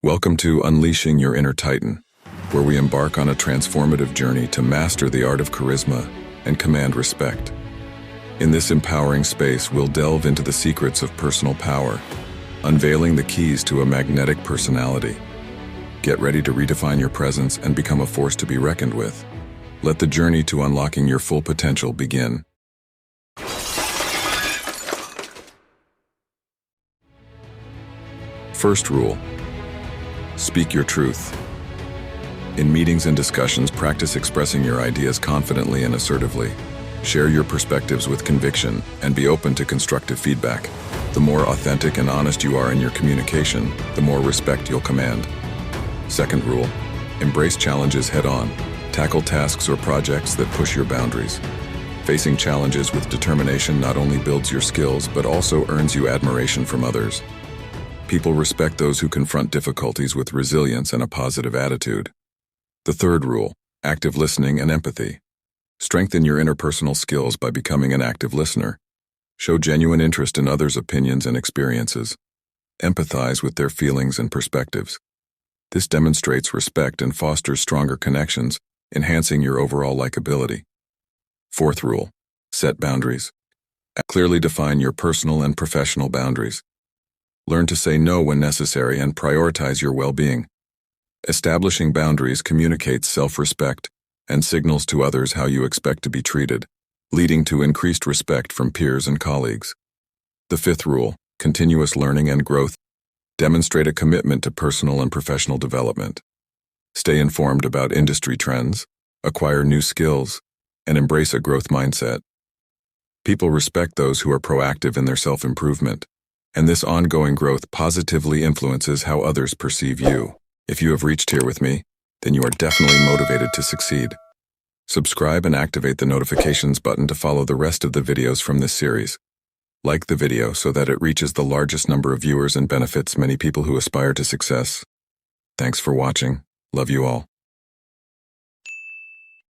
Welcome to Unleashing Your Inner Titan, where we embark on a transformative journey to master the art of charisma and command respect. In this empowering space, we'll delve into the secrets of personal power, unveiling the keys to a magnetic personality. Get ready to redefine your presence and become a force to be reckoned with. Let the journey to unlocking your full potential begin. First rule: speak your truth. In meetings and discussions, practice expressing your ideas confidently and assertively. Share your perspectives with conviction and be open to constructive feedback. The more authentic and honest you are in your communication, the more respect you'll command. Second rule: embrace challenges head-on. Tackle tasks or projects that push your boundaries. Facing challenges with determination not only builds your skills, but also earns you admiration from others. People respect those who confront difficulties with resilience and a positive attitude. The third rule: active listening and empathy. Strengthen your interpersonal skills by becoming an active listener. Show genuine interest in others' opinions and experiences. Empathize with their feelings and perspectives. This demonstrates respect and fosters stronger connections, enhancing your overall likability. Fourth rule: set boundaries. Clearly define your personal and professional boundaries. Learn to say no when necessary and prioritize your well-being. Establishing boundaries communicates self-respect and signals to others how you expect to be treated, leading to increased respect from peers and colleagues. The fifth rule: continuous learning and growth. Demonstrate a commitment to personal and professional development. Stay informed about industry trends, acquire new skills, and embrace a growth mindset. People respect those who are proactive in their self-improvement, and this ongoing growth positively influences how others perceive you. If you have reached here with me, then you are definitely motivated to succeed. Subscribe and activate the notifications button to follow the rest of the videos from this series. Like the video so that it reaches the largest number of viewers and benefits many people who aspire to success. Thanks for watching. Love you all.